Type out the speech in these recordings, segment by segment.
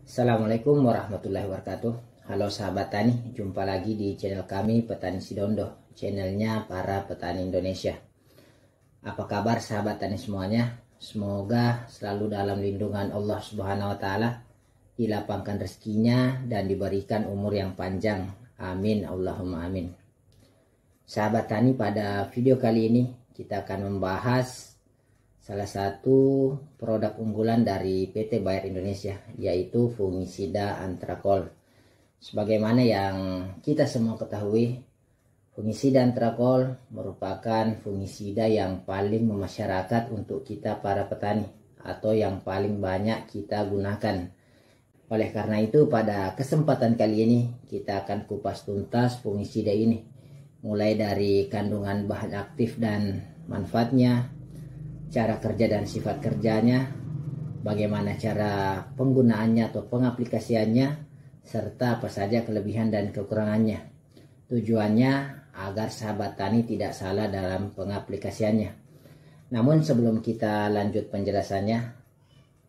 Assalamualaikum warahmatullahi wabarakatuh. Halo sahabat tani, jumpa lagi di channel kami Petani Sidondo, channelnya para petani Indonesia. Apa kabar sahabat tani semuanya? Semoga selalu dalam lindungan Allah Subhanahu wa taala, dilapangkan rezekinya dan diberikan umur yang panjang. Amin Allahumma amin. Sahabat tani, pada video kali ini kita akan membahas salah satu produk unggulan dari PT Bayer Indonesia, yaitu fungisida Antrakol. Sebagaimana yang kita semua ketahui, fungisida Antrakol merupakan fungisida yang paling memasyarakat untuk kita para petani, atau yang paling banyak kita gunakan. Oleh karena itu, pada kesempatan kali ini kita akan kupas tuntas fungisida ini, mulai dari kandungan bahan aktif dan manfaatnya, cara kerja dan sifat kerjanya, bagaimana cara penggunaannya atau pengaplikasiannya, serta apa saja kelebihan dan kekurangannya. Tujuannya agar sahabat tani tidak salah dalam pengaplikasiannya. Namun sebelum kita lanjut penjelasannya,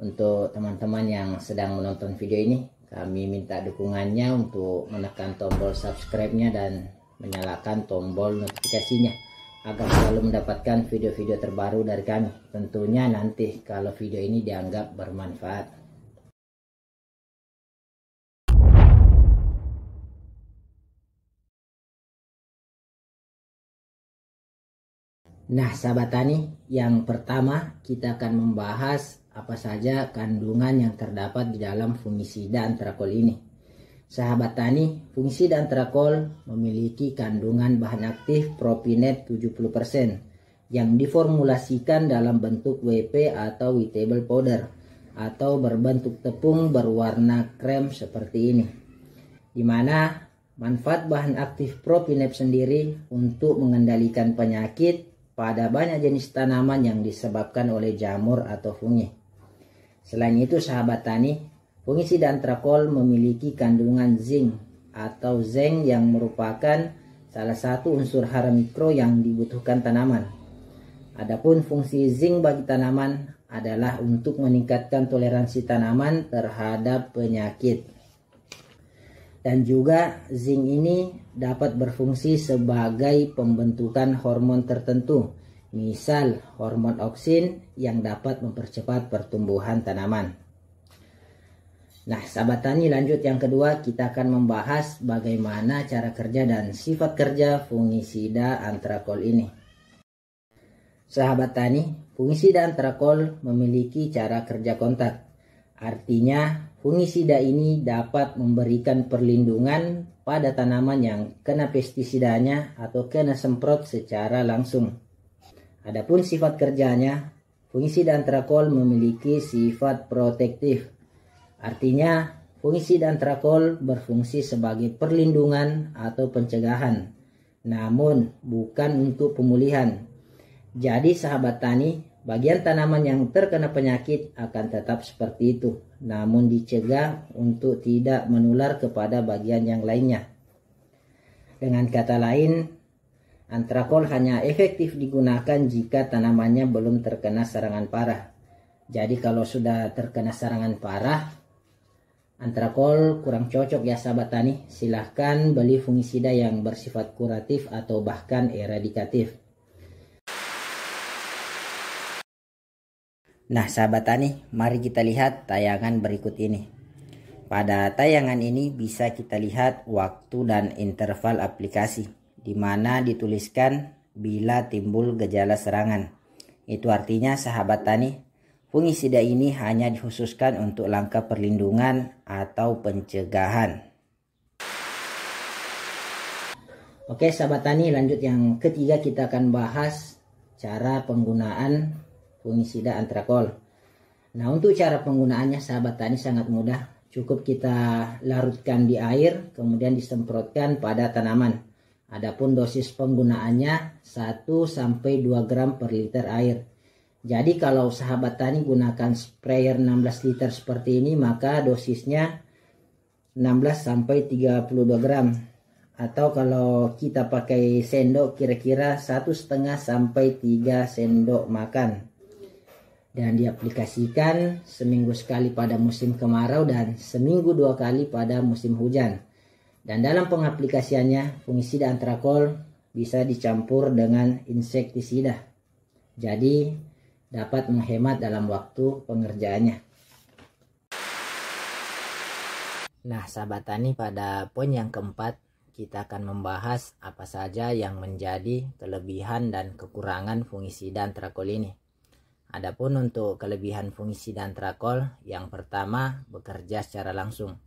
untuk teman-teman yang sedang menonton video ini, kami minta dukungannya untuk menekan tombol subscribe-nya dan menyalakan tombol notifikasinya, agar selalu mendapatkan video-video terbaru dari kami. Tentunya nanti kalau video ini dianggap bermanfaat. Nah sahabat tani, yang pertama kita akan membahas apa saja kandungan yang terdapat di dalam fungisida Antrakol ini. Sahabat tani, fungisida Antrakol memiliki kandungan bahan aktif Propinet 70% yang diformulasikan dalam bentuk WP atau wettable powder, atau berbentuk tepung berwarna krem seperti ini. Di mana manfaat bahan aktif Propinet sendiri untuk mengendalikan penyakit pada banyak jenis tanaman yang disebabkan oleh jamur atau fungi. Selain itu sahabat tani, fungisida Antrakol memiliki kandungan zinc atau zinc yang merupakan salah satu unsur hara mikro yang dibutuhkan tanaman. Adapun fungsi zinc bagi tanaman adalah untuk meningkatkan toleransi tanaman terhadap penyakit. Dan juga zinc ini dapat berfungsi sebagai pembentukan hormon tertentu, misal hormon auksin yang dapat mempercepat pertumbuhan tanaman. Nah sahabat tani, lanjut yang kedua, kita akan membahas bagaimana cara kerja dan sifat kerja fungisida Antrakol ini. Sahabat tani, fungisida Antrakol memiliki cara kerja kontak. Artinya fungisida ini dapat memberikan perlindungan pada tanaman yang kena pestisidanya atau kena semprot secara langsung. Adapun sifat kerjanya, fungisida Antrakol memiliki sifat protektif. Artinya, fungisida Antrakol berfungsi sebagai perlindungan atau pencegahan, namun bukan untuk pemulihan. Jadi sahabat tani, bagian tanaman yang terkena penyakit akan tetap seperti itu, namun dicegah untuk tidak menular kepada bagian yang lainnya. Dengan kata lain, Antrakol hanya efektif digunakan jika tanamannya belum terkena serangan parah. Jadi kalau sudah terkena serangan parah, Antrakol kurang cocok ya sahabat tani. Silahkan beli fungisida yang bersifat kuratif atau bahkan eradikatif. Nah sahabat tani, mari kita lihat tayangan berikut ini. Pada tayangan ini bisa kita lihat waktu dan interval aplikasi, di mana dituliskan bila timbul gejala serangan. Itu artinya sahabat tani, fungisida ini hanya dikhususkan untuk langkah perlindungan atau pencegahan. Oke sahabat tani, lanjut yang ketiga, kita akan bahas cara penggunaan fungisida Antrakol. Nah untuk cara penggunaannya sahabat tani sangat mudah. Cukup kita larutkan di air, kemudian disemprotkan pada tanaman. Adapun dosis penggunaannya 1-2 gram per liter air. Jadi kalau sahabat tani gunakan sprayer 16 liter seperti ini, maka dosisnya 16-32 gram. Atau kalau kita pakai sendok, kira-kira 1,5-3 sendok makan. dan diaplikasikan seminggu sekali pada musim kemarau dan seminggu 2 kali pada musim hujan. Dan dalam pengaplikasiannya, fungisida antrakol bisa dicampur dengan insektisida. Jadi dapat menghemat dalam waktu pengerjaannya. Nah, sahabat tani, pada poin yang keempat kita akan membahas apa saja yang menjadi kelebihan dan kekurangan fungisida antrakol ini. Adapun untuk kelebihan fungisida antrakol, yang pertama, bekerja secara langsung.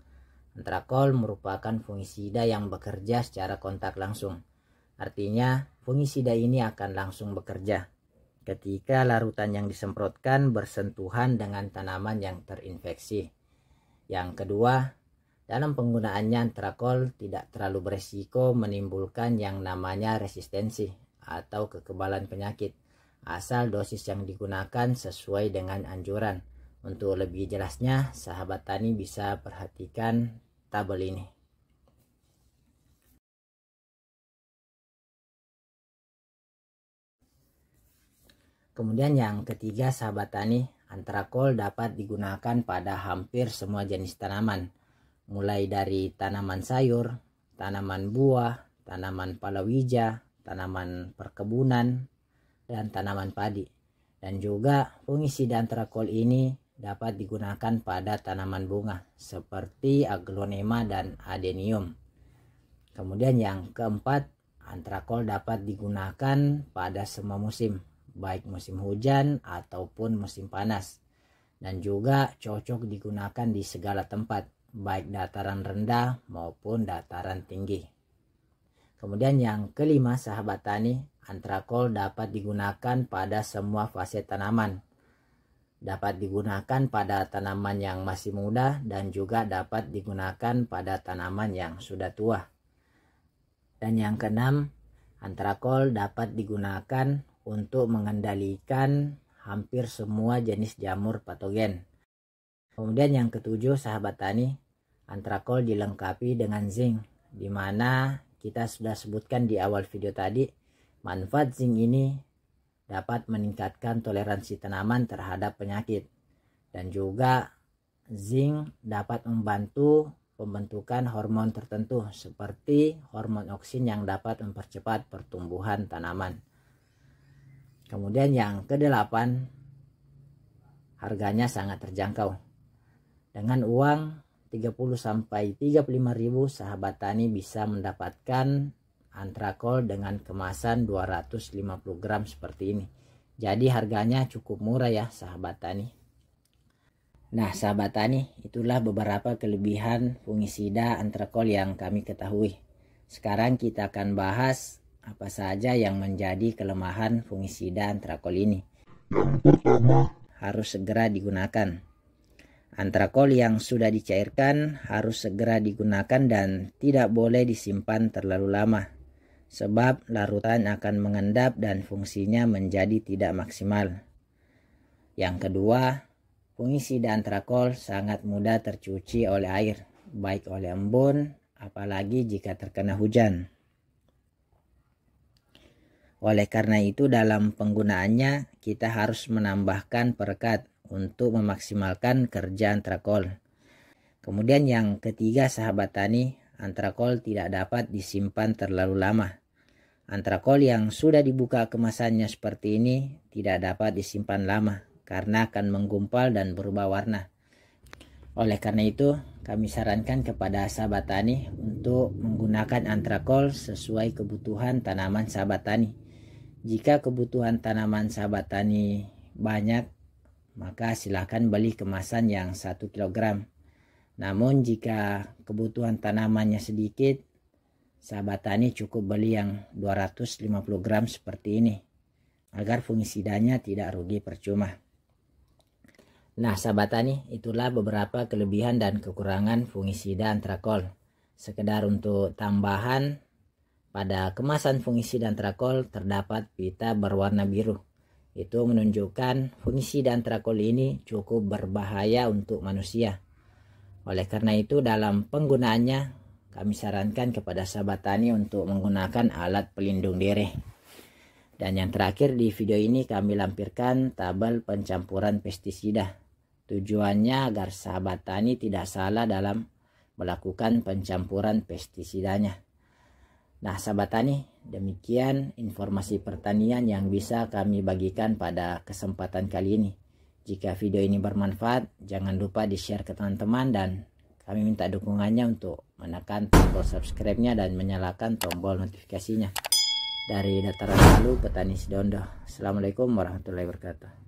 Antrakol merupakan fungisida yang bekerja secara kontak langsung. Artinya, fungisida ini akan langsung bekerja ketika larutan yang disemprotkan bersentuhan dengan tanaman yang terinfeksi. Yang kedua, dalam penggunaannya antrakol tidak terlalu beresiko menimbulkan yang namanya resistensi atau kekebalan penyakit, asal dosis yang digunakan sesuai dengan anjuran. Untuk lebih jelasnya, sahabat tani bisa perhatikan tabel ini. Kemudian yang ketiga, sahabat tani, antrakol dapat digunakan pada hampir semua jenis tanaman, mulai dari tanaman sayur, tanaman buah, tanaman palawija, tanaman perkebunan, dan tanaman padi. Dan juga fungisida antrakol ini dapat digunakan pada tanaman bunga seperti aglonema dan adenium. Kemudian yang keempat, antrakol dapat digunakan pada semua musim, baik musim hujan ataupun musim panas, dan juga cocok digunakan di segala tempat, baik dataran rendah maupun dataran tinggi. Kemudian yang kelima, sahabat tani, antrakol dapat digunakan pada semua fase tanaman. Dapat digunakan pada tanaman yang masih muda dan juga dapat digunakan pada tanaman yang sudah tua. Dan yang keenam, antrakol dapat digunakan untuk mengendalikan hampir semua jenis jamur patogen. Kemudian yang ketujuh, sahabat tani, antrakol dilengkapi dengan zinc, di mana kita sudah sebutkan di awal video tadi, manfaat zinc ini dapat meningkatkan toleransi tanaman terhadap penyakit, dan juga zinc dapat membantu pembentukan hormon tertentu seperti hormon oksin yang dapat mempercepat pertumbuhan tanaman. Kemudian yang kedelapan, harganya sangat terjangkau. Dengan uang 30-35 ribu, sahabat tani bisa mendapatkan antrakol dengan kemasan 250 gram seperti ini. Jadi harganya cukup murah ya, sahabat tani. Nah, sahabat tani, itulah beberapa kelebihan fungisida antrakol yang kami ketahui. Sekarang kita akan bahas apa saja yang menjadi kelemahan fungisida antrakol ini. Yang pertama, harus segera digunakan. Antrakol yang sudah dicairkan harus segera digunakan dan tidak boleh disimpan terlalu lama, sebab larutan akan mengendap dan fungsinya menjadi tidak maksimal. Yang kedua, fungisida antrakol sangat mudah tercuci oleh air, baik oleh embun, apalagi jika terkena hujan. Oleh karena itu, dalam penggunaannya kita harus menambahkan perekat untuk memaksimalkan kerja antrakol. Kemudian yang ketiga, sahabat tani, antrakol tidak dapat disimpan terlalu lama. Antrakol yang sudah dibuka kemasannya seperti ini tidak dapat disimpan lama karena akan menggumpal dan berubah warna. Oleh karena itu, kami sarankan kepada sahabat tani untuk menggunakan antrakol sesuai kebutuhan tanaman sahabat tani. Jika kebutuhan tanaman sahabat tani banyak, maka silakan beli kemasan yang 1 kg. Namun jika kebutuhan tanamannya sedikit, sahabat tani cukup beli yang 250 gram seperti ini, agar fungisidanya tidak rugi percuma. Nah, sahabat tani, itulah beberapa kelebihan dan kekurangan fungisida antrakol. Sekedar untuk tambahan, pada kemasan fungisida antrakol terdapat pita berwarna biru. Itu menunjukkan fungisida antrakol ini cukup berbahaya untuk manusia. Oleh karena itu, dalam penggunaannya kami sarankan kepada sahabat tani untuk menggunakan alat pelindung diri. Dan yang terakhir, di video ini kami lampirkan tabel pencampuran pestisida. Tujuannya agar sahabat tani tidak salah dalam melakukan pencampuran pestisidanya. Nah sahabat tani, demikian informasi pertanian yang bisa kami bagikan pada kesempatan kali ini. Jika video ini bermanfaat, jangan lupa di-share ke teman-teman dan kami minta dukungannya untuk menekan tombol subscribe-nya dan menyalakan tombol notifikasinya. Dari Dataran Palu, Petani Sidondo. Assalamualaikum warahmatullahi wabarakatuh.